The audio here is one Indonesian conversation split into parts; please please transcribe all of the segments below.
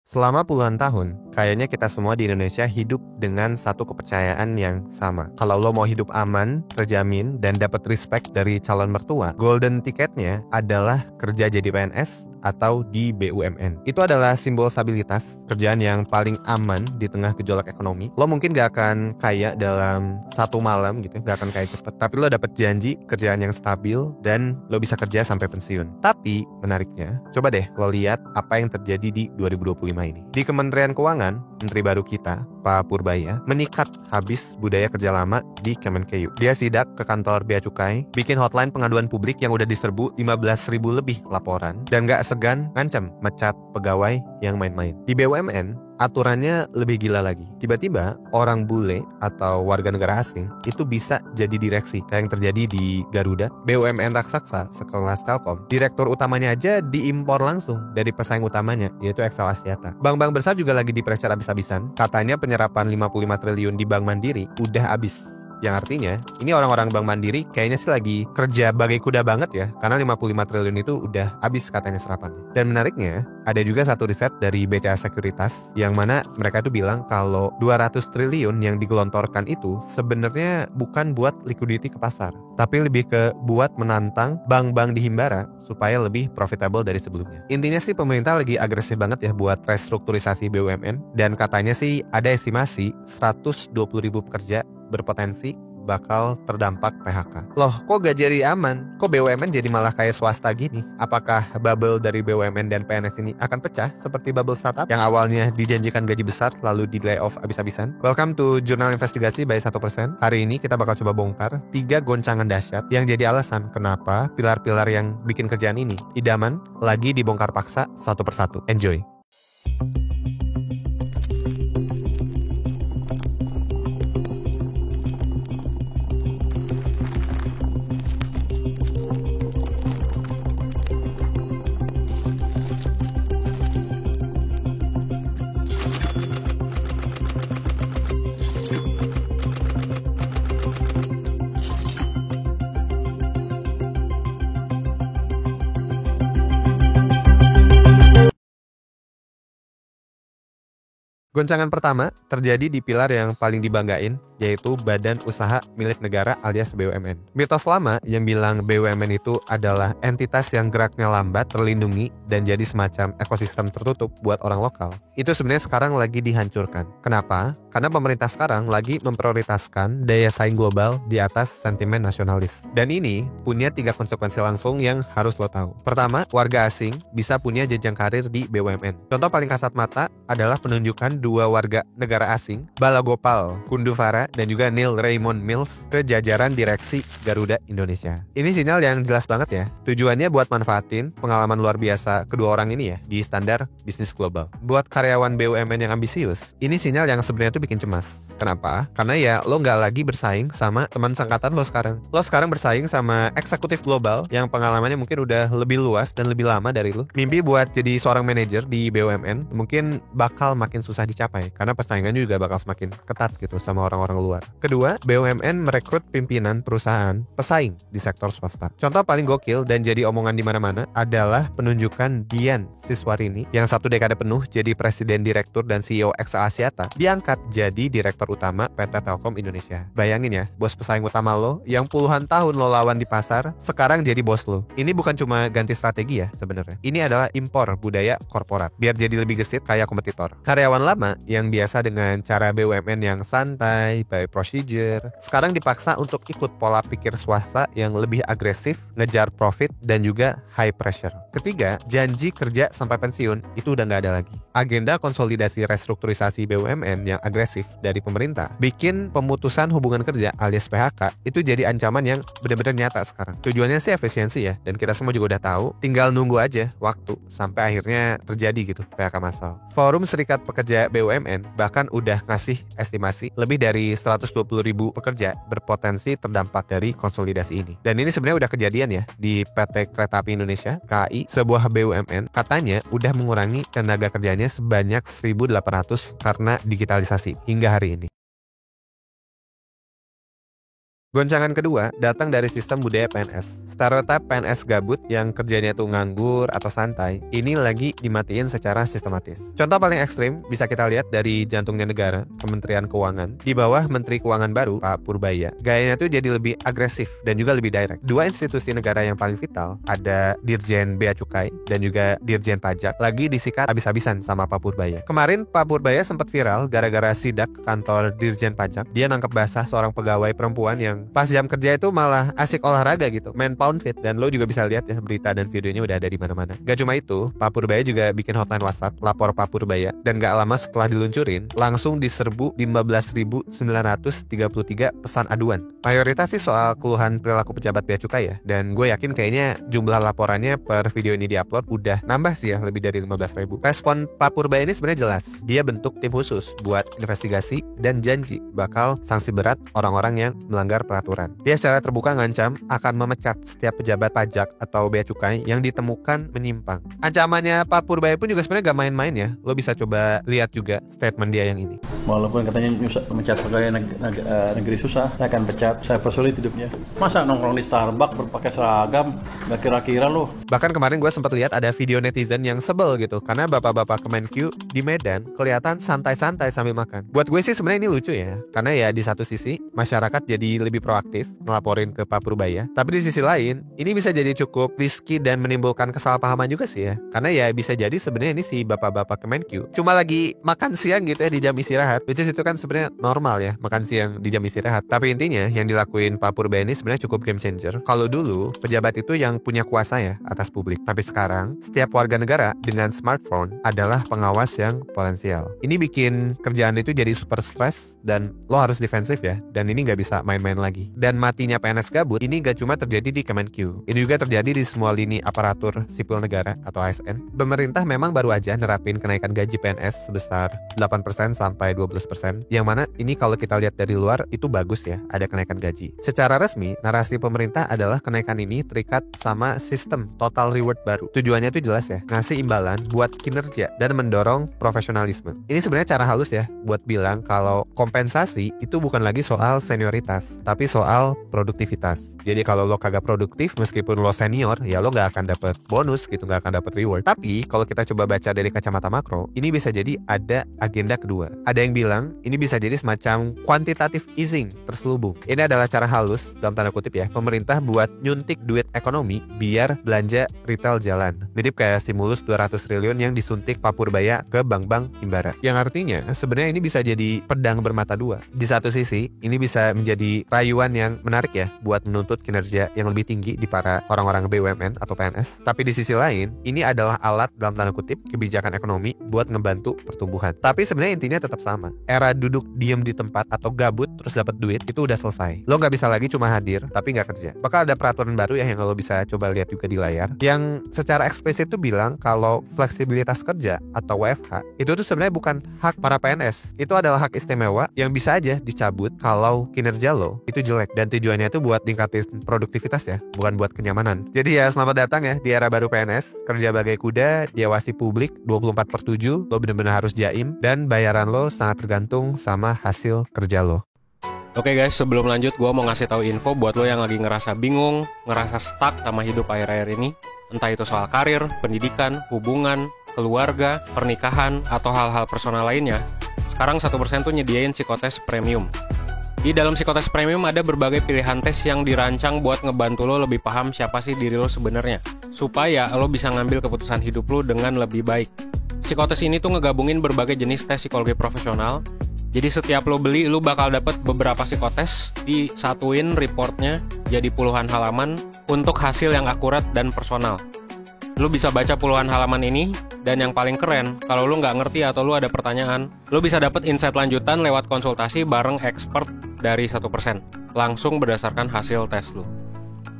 Selama puluhan tahun, kayaknya kita semua di Indonesia hidup dengan satu kepercayaan yang sama. Kalau lo mau hidup aman, terjamin, dan dapat respect dari calon mertua, golden ticketnya adalah kerja jadi PNS atau di BUMN. Itu adalah simbol stabilitas, kerjaan yang paling aman di tengah gejolak ekonomi. Lo mungkin gak akan kaya dalam satu malam gitu, gak akan kaya cepet, tapi lo dapat janji kerjaan yang stabil dan lo bisa kerja sampai pensiun. Tapi menariknya, coba deh lo lihat apa yang terjadi di 2025 ini. Di Kementerian Keuangan, Menteri baru kita, Pak Purbaya, menyikat habis budaya kerja lama di Kemenkeu. Dia sidak ke kantor Bea Cukai, bikin hotline pengaduan publik yang udah diserbu 15.000 lebih laporan, dan gak segan ngancam mecat pegawai yang main-main. Di BUMN, aturannya lebih gila lagi. Tiba-tiba orang bule atau warga negara asing itu bisa jadi direksi, kayak yang terjadi di Garuda, BUMN raksasa sekelas Telkom. Direktur utamanya aja diimpor langsung dari pesaing utamanya, yaitu Excel Axiata. Bank-bank besar juga lagi di pressure abis-abisan. Katanya penyerapan 55 triliun di Bank Mandiri udah habis. Yang artinya, ini orang-orang Bank Mandiri kayaknya sih lagi kerja bagai kuda banget ya, karena 55 triliun itu udah habis katanya serapannya. Dan menariknya, ada juga satu riset dari BCA Sekuritas yang mana mereka tuh bilang kalau 200 triliun yang digelontorkan itu sebenarnya bukan buat liquidity ke pasar, tapi lebih ke buat menantang bank-bank di Himbara supaya lebih profitable dari sebelumnya. Intinya sih pemerintah lagi agresif banget ya buat restrukturisasi BUMN, dan katanya sih ada estimasi 120.000 pekerja berpotensi bakal terdampak PHK. Loh, kok gak jadi aman? Kok BUMN jadi malah kayak swasta gini? Apakah bubble dari BUMN dan PNS ini akan pecah seperti bubble startup yang awalnya dijanjikan gaji besar lalu di layoff abis-abisan? Welcome to Jurnal Investigasi by 1%. Hari ini kita bakal coba bongkar 3 goncangan dahsyat yang jadi alasan kenapa pilar-pilar yang bikin kerjaan ini idaman lagi dibongkar paksa satu persatu. Enjoy! Goncangan pertama terjadi di pilar yang paling dibanggain, yaitu Badan Usaha Milik Negara alias BUMN. Mitos lama yang bilang BUMN itu adalah entitas yang geraknya lambat, terlindungi, dan jadi semacam ekosistem tertutup buat orang lokal, itu sebenarnya sekarang lagi dihancurkan. Kenapa? Karena pemerintah sekarang lagi memprioritaskan daya saing global di atas sentimen nasionalis. Dan ini punya 3 konsekuensi langsung yang harus lo tahu. Pertama, warga asing bisa punya jenjang karir di BUMN. Contoh paling kasat mata adalah penunjukan 2 warga negara asing, Balagopal Kunduvara dan juga Neil Raymond Mills, ke jajaran direksi Garuda Indonesia. Ini sinyal yang jelas banget ya. Tujuannya buat manfaatin pengalaman luar biasa kedua orang ini ya di standar bisnis global. Buat karyawan BUMN yang ambisius, ini sinyal yang sebenarnya tuh bikin cemas. Kenapa? Karena ya lo nggak lagi bersaing sama teman sangkatan lo sekarang. Lo sekarang bersaing sama eksekutif global yang pengalamannya mungkin udah lebih luas dan lebih lama dari lo. Mimpi buat jadi seorang manajer di BUMN mungkin bakal makin susah dicapai karena persaingannya juga bakal semakin ketat gitu sama orang-orang luar. Kedua, BUMN merekrut pimpinan perusahaan pesaing di sektor swasta. Contoh paling gokil dan jadi omongan di mana-mana adalah penunjukan Dian Siswarini yang 1 dekade penuh jadi presiden direktur dan CEO Excel Axiata diangkat jadi direktur utama PT Telkom Indonesia. Bayangin ya, bos pesaing utama lo yang puluhan tahun lo lawan di pasar sekarang jadi bos lo. Ini bukan cuma ganti strategi ya sebenarnya. Ini adalah impor budaya korporat biar jadi lebih gesit kayak kompetitor. Karyawan lama yang biasa dengan cara BUMN yang santai, by procedure, sekarang dipaksa untuk ikut pola pikir swasta yang lebih agresif, ngejar profit, dan juga high pressure. Ketiga, janji kerja sampai pensiun itu udah nggak ada lagi. Agenda konsolidasi restrukturisasi BUMN yang agresif dari pemerintah bikin pemutusan hubungan kerja alias PHK itu jadi ancaman yang benar-benar nyata sekarang. Tujuannya sih efisiensi ya, dan kita semua juga udah tahu, tinggal nunggu aja waktu sampai akhirnya terjadi gitu PHK massal. Forum Serikat Pekerja BUMN bahkan udah ngasih estimasi lebih dari 120.000 pekerja berpotensi terdampak dari konsolidasi ini. Dan ini sebenarnya udah kejadian ya di PT Kereta Api Indonesia, KAI, sebuah BUMN katanya udah mengurangi tenaga kerjanya sebanyak 1.800 karena digitalisasi hingga hari ini. Goncangan kedua datang dari sistem budaya PNS. Stereotip PNS gabut yang kerjanya tuh nganggur atau santai, ini lagi dimatiin secara sistematis. Contoh paling ekstrim bisa kita lihat dari jantungnya negara, Kementerian Keuangan. Di bawah Menteri Keuangan baru, Pak Purbaya, gayanya tuh jadi lebih agresif dan juga lebih direct. Dua institusi negara yang paling vital, ada Dirjen Bea Cukai dan juga Dirjen Pajak, lagi disikat habis-habisan sama Pak Purbaya. Kemarin Pak Purbaya sempat viral gara-gara sidak ke kantor Dirjen Pajak. Dia nangkep basah seorang pegawai perempuan yang pas jam kerja itu malah asik olahraga gitu, main pound fit, dan lo juga bisa lihat ya berita dan videonya udah ada di mana-mana. Gak cuma itu, Pak Purbaya juga bikin hotline WhatsApp lapor Pak Purbaya, dan gak lama setelah diluncurin langsung diserbu 15.933 pesan aduan. Mayoritas sih soal keluhan perilaku pejabat bea cukai ya, dan gue yakin kayaknya jumlah laporannya per video ini diupload udah nambah sih ya, lebih dari 15.000. Respon Pak Purbaya ini sebenarnya jelas, dia bentuk tim khusus buat investigasi dan janji bakal sanksi berat orang-orang yang melanggar peraturan. Dia secara terbuka ngancam akan memecat setiap pejabat pajak atau bea cukai yang ditemukan menyimpang. Ancamannya Pak Purbaya pun juga sebenarnya gak main-main ya. Lo bisa coba lihat juga statement dia yang ini. Walaupun katanya memecat pegawai negeri susah, saya akan pecat, saya persulit hidupnya. Masa nongkrong di Starbucks berpakaian seragam, gak kira-kira lo. Bahkan kemarin gue sempat lihat ada video netizen yang sebel gitu, karena bapak-bapak Kemenkyu di Medan kelihatan santai-santai sambil makan. Buat gue sih sebenarnya ini lucu ya, karena ya di satu sisi masyarakat jadi lebih proaktif ngelaporin ke Pak Purbaya, tapi di sisi lain ini bisa jadi cukup risky dan menimbulkan kesalahpahaman juga sih ya, karena ya bisa jadi sebenarnya ini si bapak-bapak Kemenkyu cuma lagi makan siang gitu ya di jam istirahat, which is itu kan sebenarnya normal ya, makan siang di jam istirahat. Tapi intinya yang dilakuin Pak Purbaya ini sebenarnya cukup game changer. Kalau dulu pejabat itu yang punya kuasa ya atas publik, tapi sekarang setiap warga negara dengan smartphone adalah pengawas yang potensial. Ini bikin kerjaan itu jadi super stres dan lo harus defensif ya, dan ini nggak bisa main-main lagi. Dan matinya PNS gabut ini gak cuma terjadi di Kemenkyu, ini juga terjadi di semua lini aparatur sipil negara atau ASN. Pemerintah memang baru aja nerapin kenaikan gaji PNS sebesar 8% sampai 12%, yang mana ini kalau kita lihat dari luar itu bagus ya, ada kenaikan gaji. Secara resmi, narasi pemerintah adalah kenaikan ini terikat sama sistem total reward baru. Tujuannya itu jelas ya, ngasih imbalan buat kinerja dan mendorong profesionalisme. Ini sebenarnya cara halus ya buat bilang kalau kompensasi itu bukan lagi soal senioritas, tapi soal produktivitas. Jadi kalau lo kagak produktif meskipun lo senior, ya lo gak akan dapat bonus gitu, gak akan dapat reward. Tapi kalau kita coba baca dari kacamata makro, ini bisa jadi ada agenda kedua. Ada yang bilang ini bisa jadi semacam quantitative easing terselubung. Ini adalah cara halus dalam tanda kutip ya, pemerintah buat nyuntik duit ekonomi biar belanja retail jalan. Mirip kayak stimulus 200 triliun yang disuntik Pak Purbaya ke bank-bank himbara. Yang artinya sebenarnya ini bisa jadi pedang bermata dua. Di satu sisi ini bisa menjadi rayuan yang menarik ya buat menuntut kinerja yang lebih tinggi di para orang-orang BUMN atau PNS. Tapi di sisi lain, ini adalah alat dalam tanda kutip kebijakan ekonomi buat ngebantu pertumbuhan. Tapi sebenarnya intinya tetap sama. Era duduk diem di tempat atau gabut terus dapat duit itu udah selesai. Lo nggak bisa lagi cuma hadir tapi nggak kerja. Bakal ada peraturan baru ya yang lo bisa coba lihat juga di layar, yang secara eksplisit tuh bilang kalau fleksibilitas kerja atau WFH itu tuh sebenarnya bukan hak para PNS. Itu adalah hak istimewa yang bisa aja dicabut kalau kinerja lo itu jelek, dan tujuannya itu buat tingkatin produktivitas ya, bukan buat kenyamanan. Jadi ya selamat datang ya di era baru PNS, kerja bagai kuda, diawasi publik 24/7, lo bener-bener harus jaim, dan bayaran lo sangat tergantung sama hasil kerja lo. Oke guys, sebelum lanjut gue mau ngasih tahu info buat lo yang lagi ngerasa bingung, ngerasa stuck sama hidup akhir-akhir ini. Entah itu soal karir, pendidikan, hubungan, keluarga, pernikahan, atau hal-hal personal lainnya. Sekarang 1% tuh nyediain psikotes premium. Di dalam psikotes premium ada berbagai pilihan tes yang dirancang buat ngebantu lo lebih paham siapa sih diri lo sebenarnya, supaya lo bisa ngambil keputusan hidup lo dengan lebih baik. Psikotes ini tuh ngegabungin berbagai jenis tes psikologi profesional. Jadi setiap lo beli, lo bakal dapet beberapa psikotes, disatuin reportnya jadi puluhan halaman untuk hasil yang akurat dan personal. Lo bisa baca puluhan halaman ini, dan yang paling keren, kalau lo nggak ngerti atau lo ada pertanyaan, lo bisa dapet insight lanjutan lewat konsultasi bareng expert dari 1%, langsung berdasarkan hasil tes lo.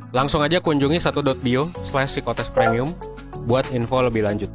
Langsung aja kunjungi 1.bio/psikotespremium buat info lebih lanjut.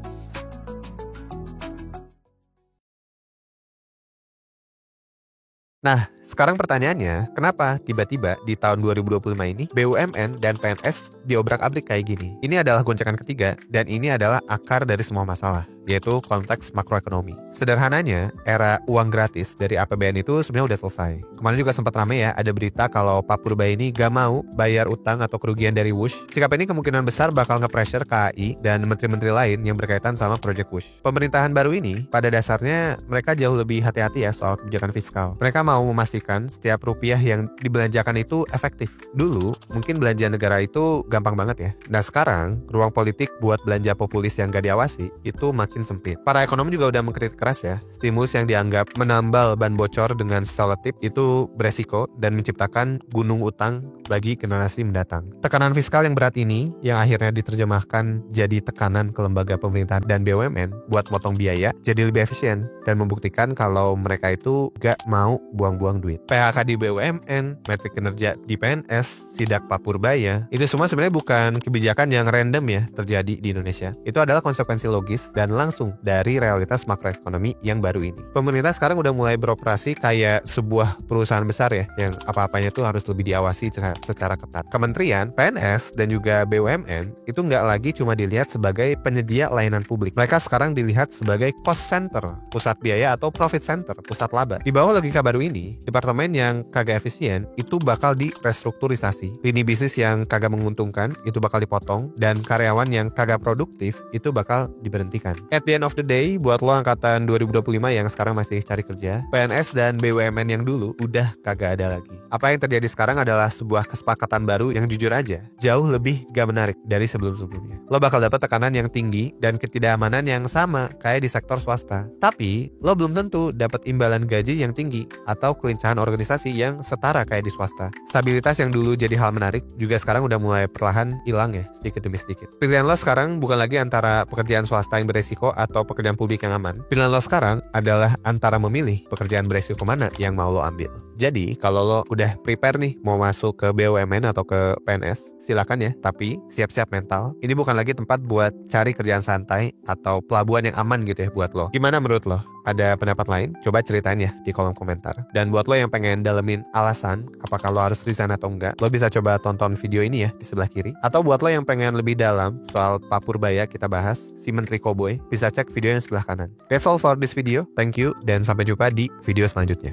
Nah, Sekarang pertanyaannya, kenapa tiba-tiba di tahun 2025 ini BUMN dan PNS diobrak-abrik kayak gini? Ini adalah goncangan ketiga dan ini adalah akar dari semua masalah, yaitu konteks makroekonomi. Sederhananya, era uang gratis dari APBN itu sebenarnya udah selesai. Kemarin juga sempat rame ya, ada berita kalau Pak Purbaya ini gak mau bayar utang atau kerugian dari Wush. Sikap ini kemungkinan besar bakal nge-pressure KAI dan menteri-menteri lain yang berkaitan sama Project Wush. Pemerintahan baru ini, pada dasarnya mereka jauh lebih hati-hati ya soal kebijakan fiskal. Mereka mau memastikan setiap rupiah yang dibelanjakan itu efektif. Dulu, mungkin belanja negara itu gampang banget ya. Nah sekarang, ruang politik buat belanja populis yang gak diawasi itu makin sempit. Para ekonom juga udah mengkritik keras ya. Stimulus yang dianggap menambal ban bocor dengan selotip itu beresiko dan menciptakan gunung utang bagi generasi mendatang. Tekanan fiskal yang berat ini yang akhirnya diterjemahkan jadi tekanan ke lembaga pemerintahan dan BUMN buat motong biaya jadi lebih efisien dan membuktikan kalau mereka itu gak mau buang-buang duit. PHK di BUMN, metrik kinerja di PNS, sidak Pak Purbaya, itu semua sebenarnya bukan kebijakan yang random ya terjadi di Indonesia. Itu adalah konsekuensi logis dan langsung dari realitas makroekonomi yang baru ini. Pemerintah sekarang udah mulai beroperasi kayak sebuah perusahaan besar ya, yang apa-apanya tuh harus lebih diawasi secara ketat. Kementerian, PNS, dan juga BUMN itu nggak lagi cuma dilihat sebagai penyedia layanan publik. Mereka sekarang dilihat sebagai cost center, pusat biaya atau profit center, pusat laba. Di bawah logika baru ini, departemen yang kagak efisien itu bakal direstrukturisasi. Lini bisnis yang kagak menguntungkan itu bakal dipotong, dan karyawan yang kagak produktif itu bakal diberhentikan. At the end of the day, buat lo angkatan 2025 yang sekarang masih cari kerja, PNS dan BUMN yang dulu udah kagak ada lagi. Apa yang terjadi sekarang adalah sebuah kesepakatan baru yang jujur aja jauh lebih gak menarik dari sebelum-sebelumnya. Lo bakal dapat tekanan yang tinggi dan ketidakamanan yang sama kayak di sektor swasta. Tapi lo belum tentu dapat imbalan gaji yang tinggi atau kelincahan organisasi yang setara kayak di swasta. Stabilitas yang dulu jadi hal menarik juga sekarang udah mulai perlahan hilang ya, sedikit demi sedikit. Pilihan lo sekarang bukan lagi antara pekerjaan swasta yang beresiko atau pekerjaan publik yang aman. Pilihan lo sekarang adalah antara memilih pekerjaan beresiko mana yang mau lo ambil. Jadi kalau lo udah prepare nih mau masuk ke BUMN atau ke PNS, silakan ya, tapi siap-siap mental. Ini bukan lagi tempat buat cari kerjaan santai atau pelabuhan yang aman gitu ya buat lo. Gimana menurut lo? Ada pendapat lain? Coba ceritain ya di kolom komentar. Dan buat lo yang pengen dalemin alasan apakah lo harus resign atau enggak, lo bisa coba tonton video ini ya di sebelah kiri. Atau buat lo yang pengen lebih dalam soal Pak Purbaya kita bahas, si Menteri Koboy, bisa cek video yang sebelah kanan. That's all for this video. Thank you dan sampai jumpa di video selanjutnya.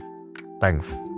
Thanks.